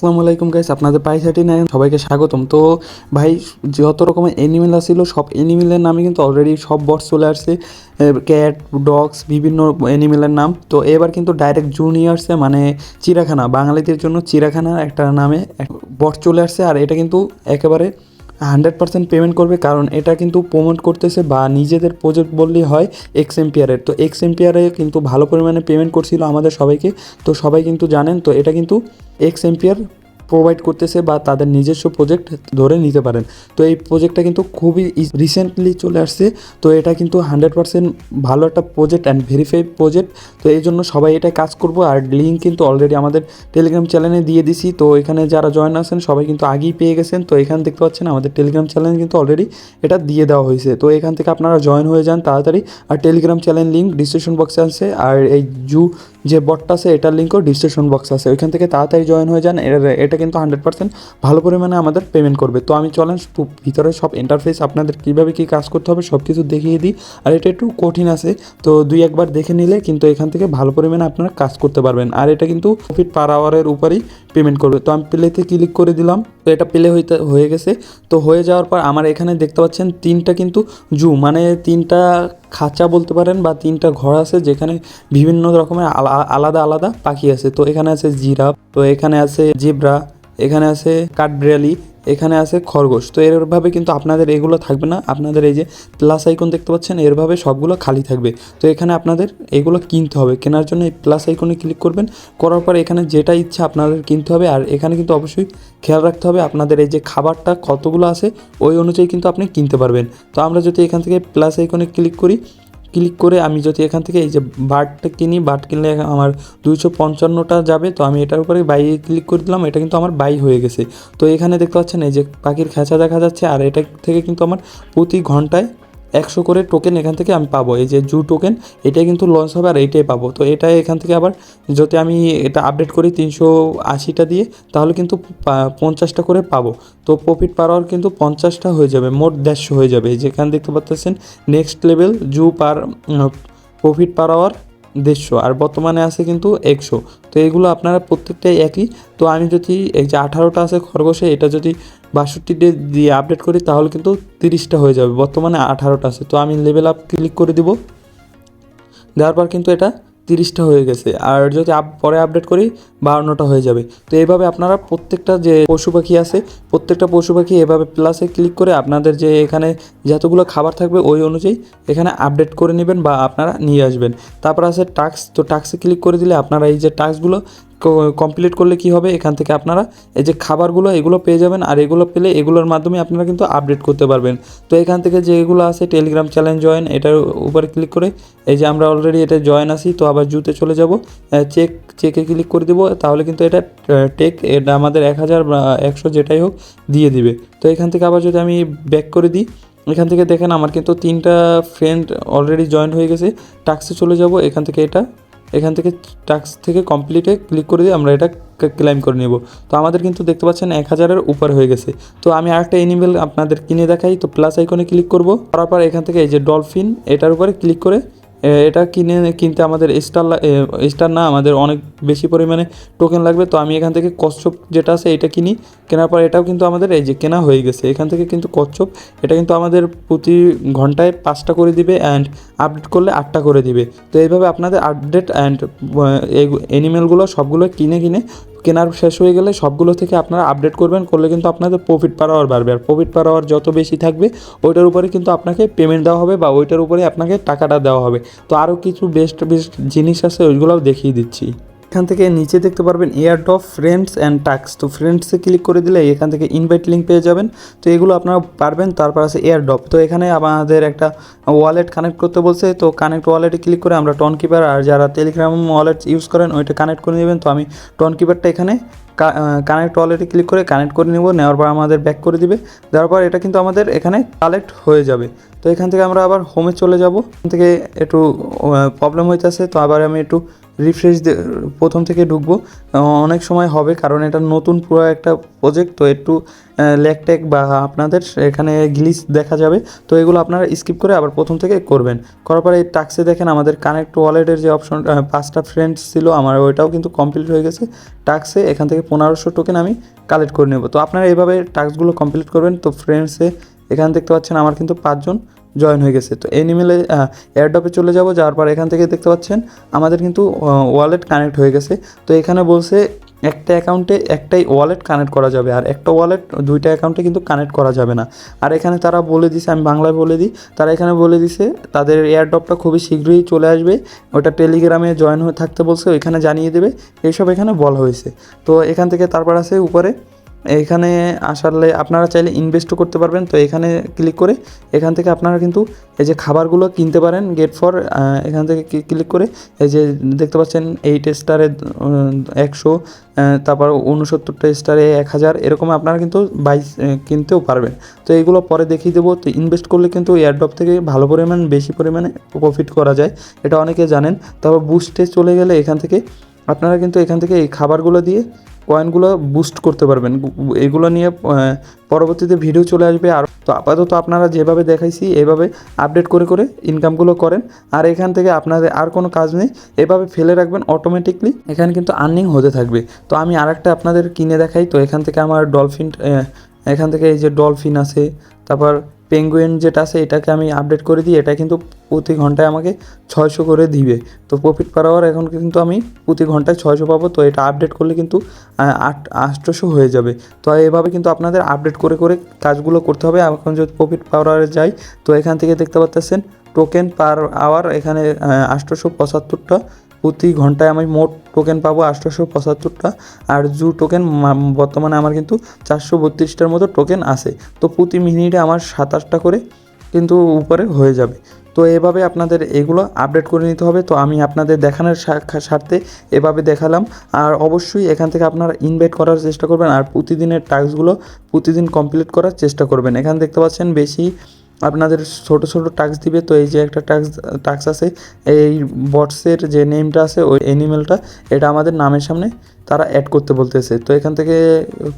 আসসালামু আলাইকুম গাইস, আপনাদের পাই39 সবাইকে স্বাগতম। তো ভাই, যত রকমের অ্যানিমেল ছিল সব অ্যানিমেলের নামে কিন্তু অলরেডি সব বট চলে আসছে। ক্যাট, ডগস, বিভিন্ন অ্যানিমেলের নাম। তো এবার কিন্তু ডাইরেক্ট জু নিয়ে আসছে, মানে চিড়িয়াখানা, বাঙালিদের জন্য চিড়িয়াখানা একটা নামে বট চলে আসছে। আর এটা কিন্তু একেবারে 100% পেমেন্ট করবে, কারণ এটা কিন্তু প্রমোট করতেছে বা নিজেদের প্রজেক্ট বললেই হয় এক্স এম্পিয়ারের। তো এক্স এম্পিয়ারে কিন্তু ভালো পরিমাণে পেমেন্ট করছিল আমাদের সবাইকে, তো সবাই কিন্তু জানেন। তো এটা কিন্তু এক্স এম্পিয়ার প্রোভাইড করতেছে বা তাদের নিজস্ব প্রজেক্ট ধরে নিতে পারেন। তো এই প্রজেক্টটা কিন্তু খুবই রিসেন্টলি চলে আসছে। তো এটা কিন্তু 100% ভালো একটা প্রজেক্ট অ্যান্ড ভেরিফাইড প্রজেক্ট। তো এই জন্য সবাই এটা কাজ করব। আর লিঙ্ক কিন্তু অলরেডি আমাদের টেলিগ্রাম চ্যানেলে দিয়ে দিছি। তো এখানে যারা জয়েন আছেন সবাই কিন্তু আগেই পেয়ে গেছেন। তো এখানে দেখতে পাচ্ছেন আমাদের টেলিগ্রাম চ্যানেল কিন্তু অলরেডি এটা দিয়ে দেওয়া হয়েছে। তো এখান থেকে আপনারা জয়েন হয়ে যান তাড়াতাড়ি। আর টেলিগ্রাম চ্যানেল লিঙ্ক ডিসক্রিপশন বক্সে আছে, আর এই জু যে বটটা আছে এটার লিঙ্কও ডিসক্রিপশন বক্সে আছে, ওইখান থেকে তাড়াতাড়ি জয়েন হয়ে যান। এটা কিন্তু 100% ভালো পরিমাণে আমাদের পেমেন্ট করবে। তো আমি চলেন ভিতরে সব ইন্টারফেস আপনাদের কীভাবে কী কাজ করতে হবে সব কিছু দেখিয়ে দিই। আর এটা একটু কঠিন আছে, তো দুই একবার দেখে নিলে কিন্তু এখান থেকে ভালো পরিমাণে আপনারা কাজ করতে পারবেন। আর এটা কিন্তু প্রফিট পার আওয়ারের উপরেই পেমেন্ট করবে। তো আমি প্লেতে ক্লিক করে দিলাম, তো এটা প্লে হয়ে গেছে। তো হয়ে যাওয়ার পর আমার এখানে দেখতে পাচ্ছেন তিনটা কিন্তু জু, মানে তিনটা খাঁচা বলতে পারেন বা তিনটা ঘর আছে, যেখানে বিভিন্ন রকমের আলাদা আলাদা পাখি আছে। তো এখানে আছে জিরাফ, তো এখানে আছে জেব্রা, এখানে আছে কাঠবিড়ালি, এখানে আছে খরগোশ। তো এরভাবে কিন্তু আপনাদের এগুলো থাকবে না, আপনাদের এই যে প্লাস আইকন দেখতে পাচ্ছেন এরভাবে সবগুলো খালি থাকবে। তো এখানে আপনাদের এগুলো কিনতে হবে, কেনার জন্য এই প্লাস আইকনে ক্লিক করবেন। করার পর এখানে যেটা ইচ্ছা আপনাদের কিনতে হবে। আর এখানে কিন্তু অবশ্যই খেয়াল রাখতে হবে আপনাদের এই যে খাবারটা কতগুলো আছে ওই অনুযায়ী কিন্তু আপনি কিনতে পারবেন। তো আমরা যদি এখান থেকে প্লাস আইকনে ক্লিক করে আমি যদি এখান থেকে এই যে বার্ডটা কিনি, বার্ড কিনলে আমার 255টা যাবে। তো আমি এটার উপরে বাই ক্লিক করে দিলাম, এটা কিন্তু আমার বাই হয়ে গেছে। তো এখানে দেখতে পাচ্ছেন এই যে পাখির খাঁচা দেখা যাচ্ছে। আর এটা থেকে কিন্তু আমার প্রতি ঘন্টায় 100 করে টোকেন এখান থেকে আমি পাবো। এই যে জু টোকেন, এটাই কিন্তু লঞ্চ হবে আর এইটাই পাবো। তো এটাই এখান থেকে আবার যদি আমি এটা আপডেট করি 380টা দিয়ে, তাহলে কিন্তু 50টা করে পাবো। তো প্রফিট পার আওয়ার কিন্তু 50টা হয়ে যাবে, মোট 150 হয়ে যাবে। যেখানে দেখতে পাচ্ছেন নেক্সট লেভেল জু প্রফিট পার আওয়ার 150, আর বর্তমানে আছে কিন্তু 100। তো এগুলো আপনারা প্রত্যেকটাই একই। তো আমি যদি এই যে 18টা আছে খরগোশে, এটা যদি 62 দিয়ে আপডেট করি তাহলে কিন্তু 30টা হয়ে যাবে। বর্তমানে 18টা আছে। তো আমি লেভেল আপ ক্লিক করে দিব, দেওয়ার পর কিন্তু এটা 30টা হয়ে গেছে। আর যদি পরে আপডেট করি 52টা হয়ে যাবে। তো এইভাবে আপনারা প্রত্যেকটা যে পশু পাখি আছে প্রত্যেকটা পশু পাখি এভাবে প্লাসে ক্লিক করে আপনাদের যে এখানে যতগুলো খাবার থাকবে ওই অনুযায়ী এখানে আপডেট করে নেবেন বা আপনারা নিয়ে আসবেন। তারপর আছে টাস্ক, তো টাস্কে ক্লিক করে দিলে আপনারা এই যে টাস্কগুলো কমপ্লিট করলে কি হবে, এখান থেকে আপনারা এই যে খাবারগুলো এগুলো পেয়ে যাবেন। আর এগুলো পেলে এগুলোর মাধ্যমে আপনারা কিন্তু আপডেট করতে পারবেন। তো এখান থেকে যেগুলো আছে টেলিগ্রাম চ্যানেল জয়েন, এটার উপরে ক্লিক করে এই যে আমরা অলরেডি এটা জয়েন আছি। তো আবার জুতে চলে যাব, চেকে ক্লিক করে দেবো, তাহলে কিন্তু এটা এটা আমাদের 1000 বা 100 যেটাই হোক দিয়ে দিবে। তো এখান থেকে আবার যদি আমি ব্যাক করে দিই, এখান থেকে দেখেন আমার কিন্তু 3টা ফ্রেন্ড অলরেডি জয়েন হয়ে গেছে। টাস্কে চলে যাব, এখান থেকে টাস্ক থেকে কমপ্লিটে ক্লিক করে দিয়ে আমরা এটা ক্লাইম করে নেব। তো আমাদের কিন্তু দেখতে পাচ্ছেন 1000-এর উপরে হয়ে গেছে। তো আমি আরেকটা অ্যানিমেল আপনাদের কিনে দেখাই। তো প্লাস আইকনে ক্লিক করব, করার পর এখান থেকে এই যে ডলফিন, এটার উপরে ক্লিক করে এটা কিনতে আমাদের স্টার না, আমাদের অনেক বেশি পরিমাণে টোকেন লাগবে। তো আমি এখান থেকে কচ্ছপ যেটা আছে এটা কিনি, কেনার পর এটাও কিন্তু আমাদের এই যে কেনা হয়ে গেছে। এখান থেকে কিন্তু কচ্ছপ এটা কিন্তু আমাদের প্রতি ঘন্টায় 5টা করে দিবে, অ্যান্ড আপডেট করলে 8টা করে দিবে। তো এইভাবে আপনাদের আপডেট অ্যান্ড এই অ্যানিমেলগুলো সবগুলো কেনার শেষ হয়ে গেলে সবগুলো থেকে আপনারা আপডেট করলে কিন্তু আপনাদের প্রফিট পার আওয়ার বাড়বে। আর প্রফিট পার আওয়ার যত বেশি থাকবে ওইটার উপরে কিন্তু আপনাকে পেমেন্ট দেওয়া হবে বা ওইটার উপরে আপনাকে টাকাটা দেওয়া হবে। তো আরও কিছু বেস্ট জিনিস আছে, ওইগুলোও দেখিয়ে দিচ্ছি। এখান থেকে নিচে দেখতে পারবেন এয়ারড্রপ, ফ্রেন্ডস অ্যান্ড টাস্ক। তো ফ্রেন্ডসে ক্লিক করে দিলে এখান থেকে ইনভাইট লিঙ্ক পেয়ে যাবেন। তো এগুলো আপনারা পারবেন। তারপর আছে এয়ারড্রপ, তো এখানে আমাদের একটা ওয়ালেট কানেক্ট করতে বলছে। তো কানেক্ট ওয়ালেটে ক্লিক করে আমরা টন কিপার, আর যারা টেলিগ্রাম ওয়ালেট ইউজ করেন ওইটা কানেক্ট করে নেবেন। তো আমি টন কিপারটা এখানে কানেক্ট ওয়ালেটে ক্লিক করে কানেক্ট করে নেওয়ার পর আমাদের ব্যাক করে দিবে। দেওয়ার পর এটা কিন্তু আমাদের এখানে কালেক্ট হয়ে যাবে। তো এখান থেকে আমরা আবার হোমে চলে যাব। এখান থেকে একটু প্রবলেম হইতেছে, তো আবার আমি একটু রিফ্রেশ প্রথম থেকে ঢুকবো, অনেক সময় হবে কারণ এটা নতুন পুরো একটা প্রজেক্ট, তো একটু ল্যাগট্যাগ বা আপনাদের এখানে গ্লিচ দেখা যাবে। তো এগুলো আপনারা স্কিপ করে আবার প্রথম থেকে করবেন। করার পরে এই টাস্কে দেখেন আমাদের কানেক্ট ওয়ালেটের যে অপশন, 5টা ফ্রেন্ডস ছিল আমার, ওইটাও কিন্তু কমপ্লিট হয়ে গেছে। টাস্কে এখান থেকে 1500 টোকেন আমি কালেক্ট করে নেব। তো আপনারা এইভাবে টাস্কগুলো কমপ্লিট করবেন। তো ফ্রেন্ডসে এখানে দেখতে পাচ্ছেন আমার কিন্তু 5 জন জয়েন হয়ে গেছে। তো এনিমেলে এয়ারড্রপে চলে যাব, যাওয়ার পর এখান থেকে দেখতে পাচ্ছেন আমাদের কিন্তু ওয়ালেট কানেক্ট হয়ে গেছে। তো এখানে বলছে একটা অ্যাকাউন্টে একটাই ওয়ালেট কানেক্ট করা যাবে, আর একটা ওয়ালেট 2টা অ্যাকাউন্টে কিন্তু কানেক্ট করা যাবে না। আর এখানে তারা বলে দিছে, আমি বাংলায় বলে দিই, তারা এখানে বলে দিছে তাদের এয়ারড্রপটা খুবই শীঘ্রই চলে আসবে, ওটা টেলিগ্রামে জয়েন হয়ে থাকতে বলছে, ওইখানে জানিয়ে দেবে, এইসব এখানে বলা হয়েছে। তো এখান থেকে তারপর আছে উপরে, এইখানে আসলে আপনারা চাইলে ইনভেস্টও করতে পারবেন। তো এখানে ক্লিক করে এখান থেকে আপনারা কিন্তু এই যে খাবারগুলো কিনতে পারেন গেট ফর, এখান থেকে ক্লিক করে এই যে দেখতে পাচ্ছেন 8 স্টারে 100, তারপর 69টা স্টারে 1000, এরকম আপনারা কিন্তু কিনতেও পারবেন। তো এইগুলো পরে দেখিয়ে দেবো। তো ইনভেস্ট করলে কিন্তু এয়ারড্রপ থেকে ভালো বেশি পরিমাণে প্রফিট করা যায়, এটা অনেকে জানেন। তারপর বুস্টে চলে গেলে এখান থেকে আপনারা কিন্তু এখান থেকে এই খাবারগুলো দিয়ে কয়েনগুলো বুস্ট করতে পারবেন। এগুলো নিয়ে পরবর্তীতে ভিডিও চলে আসবে। আর তো আপাতত আপনারা যেভাবে দেখাইছি এভাবে আপডেট করে করে ইনকামগুলো করেন। আর এখান থেকে আপনাদের আর কোনো কাজ নেই, এভাবে ফেলে রাখবেন, অটোমেটিকলি এখানে কিন্তু আর্নিং হতে থাকবে। তো আমি আরেকটা আপনাদের কিনে দেখাই। তো এখান থেকে আমার ডলফিন, এখান থেকে এই যে ডলফিন আছে, তারপর পেঙ্গুইন যেটা আছে এটাকে আমি আপডেট করে দিই, এটা কিন্তু প্রতি ঘন্টায় আমাকে 600 করে দিবে। তো প্রফিট পার আওয়ার এখন কিন্তু আমি প্রতি ঘন্টায় 600 পাবো। তো এটা আপডেট করলে কিন্তু 800 হয়ে যাবে। তো এভাবে কিন্তু আপনাদের আপডেট করে করে কাজগুলো করতে হবে। এখন যদি প্রফিট পার আওয়ারে যাই, তো এখান থেকে দেখতে পাচ্ছেন টোকেন পার আওয়ার এখানে 875টা, প্রতি ঘন্টায় আমি মোট টোকেন পাবো 875টা। আর জু টোকেন বর্তমানে আমার কিন্তু 432টার মতো টোকেন আছে। তো প্রতি মিনিটে আমার 27টা করে কিন্তু উপরে হয়ে যাবে। তো এভাবে আপনাদের এগুলো আপডেট করে নিতে হবে। তো আমি আপনাদের দেখানোর স্বার্থে এভাবে দেখালাম। আর অবশ্যই এখান থেকে আপনারা ইনভাইট করার চেষ্টা করবেন, আর প্রতিদিনের টাস্কগুলো প্রতিদিন কমপ্লিট করার চেষ্টা করবেন। এখানে দেখতে পাচ্ছেন বেশি আপনাদের ছোট ছোট টাস্ক দিবে। তো এই যে একটা টাস্ক আছে, এই বটসের যে নেমটা আছে ওই অ্যানিমেলটা, এটা আমাদের নামের সামনে তারা অ্যাড করতে বলতেছে। তো এখান থেকে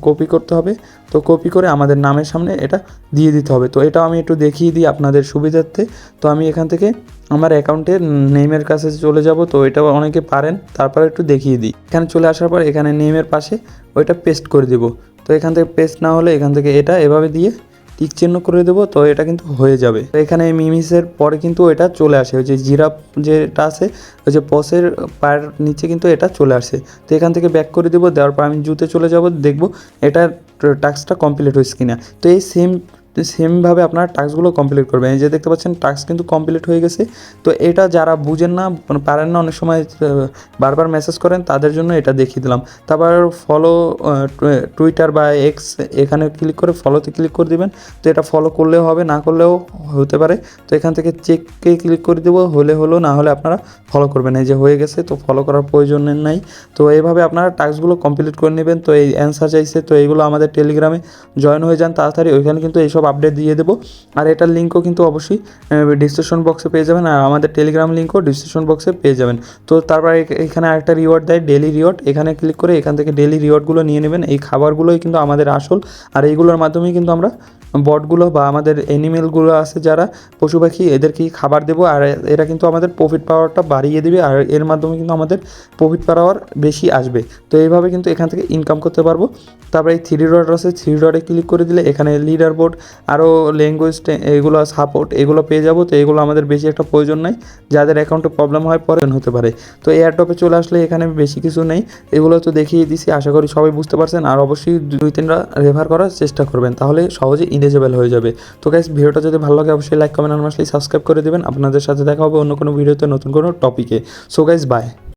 কপি করতে হবে। তো কপি করে আমাদের নামের সামনে এটা দিয়ে দিতে হবে। তো এটা আমি একটু দেখিয়ে দিই আপনাদের সুবিধার্থে। তো আমি এখান থেকে আমার অ্যাকাউন্টের নেমের কাছে চলে যাব। তো এটাও অনেকে পারেন, তারপরে একটু দেখিয়ে দিই। এখানে চলে আসার পর এখানে নেমের পাশে ওইটা পেস্ট করে দেবো। তো এখান থেকে পেস্ট না হলে এখান থেকে এটা এভাবে দিয়ে টিক চিহ্ন করে দেবো। তো এটা কিন্তু হয়ে যাবে। তো এখানে মিমিসের পরে কিন্তু এটা চলে আসে, ওই যে জিরাফ যেটা আছে ওই যে পসের পায়ের নিচে কিন্তু এটা চলে আসে। তো এখান থেকে ব্যাক করে দেবো, দেওয়ার পর আমি জুতে চলে যাব, দেখবো এটা টাস্কটা কমপ্লিট হয়েছে কিনা। তো এই সেমভাবে আপনারা টাস্কগুলো কমপ্লিট করবেন। এই যে দেখতে পাচ্ছেন টাস্ক কিন্তু কমপ্লিট হয়ে গেছে। তো এটা যারা বুঝেন না, পারেন না, অনেক সময় বারবার মেসেজ করেন, তাদের জন্য এটা দেখিয়ে দিলাম। তারপর ফলো টুইটার বা এক্স, এখানে ক্লিক করে ফলোতে ক্লিক করে দিবেন। তো এটা ফলো করলেও হবে, না করলেও হতে পারে। তো এখান থেকে চেককে ক্লিক করে দেবো, হলে হলো, না হলে আপনারা ফলো করবেন। এই যে হয়ে গেছে, তো ফলো করার প্রয়োজন নাই। তো এইভাবে আপনারা টাস্কগুলো কমপ্লিট করে নেবেন। তো এই অ্যান্সার চাইছে, তো এইগুলো আমাদের টেলিগ্রামে জয়েন হয়ে যান তাড়াতাড়ি, ওইখানে কিন্তু এইসব আপডেট দিয়ে দেবো। আর এটার লিঙ্কও কিন্তু অবশ্যই ডিসক্রিপশন বক্সে পেয়ে যাবেন, আর আমাদের টেলিগ্রাম লিঙ্কও ডিসক্রিপশন বক্সে পেয়ে যাবেন। তো তারপর এখানে আরেকটা রিওয়ার্ড দেয়, ডেলি রিওয়ার্ড, এখানে ক্লিক করে এখান থেকে ডেলি রিওয়ার্ডগুলো নিয়ে নেবেন। এই খাবারগুলোই কিন্তু আমাদের আসল, আর এইগুলোর মাধ্যমেই কিন্তু আমরা বটগুলো বা আমাদের অ্যানিমেলগুলো আছে যারা পশু পাখি, এদেরকেই খাবার দেবো। আর এরা কিন্তু আমাদের প্রফিট পাওয়ারটা বাড়িয়ে দেবে, আর এর মাধ্যমে কিন্তু আমাদের প্রফিট পাওয়ার বেশি আসবে। তো এইভাবে কিন্তু এখান থেকে ইনকাম করতে পারবো। তারপরে এই 3 ডট আছে, 3 ডটে ক্লিক করে দিলে এখানে লিডার বোর্ড, আরও ল্যাঙ্গুয়েজ এগুলো সাপোর্ট এগুলো পেয়ে যাবো। তো এগুলো আমাদের বেশি একটা প্রয়োজন নাই, যাদের অ্যাকাউন্টে প্রবলেম হয় পরে হতে পারে। তো এয়ারড্রপে চলে আসলে এখানে বেশি কিছু নেই, এগুলো তো দেখিয়ে দিছি, আশা করি সবাই বুঝতে পারছেন। আর অবশ্যই 2-3টা রেফার করার চেষ্টা করবেন, তাহলে সহজে ইলিজিবল হয়ে যাবে। তো গাইস, ভিডিওটা যদি ভালো লাগে অবশ্যই লাইক কমেন্ট আর সাবস্ক্রাইব করে দেবেন। আপনাদের সাথে দেখা হবে অন্য কোনো ভিডিওতে নতুন কোনো টপিকে। So guys, by.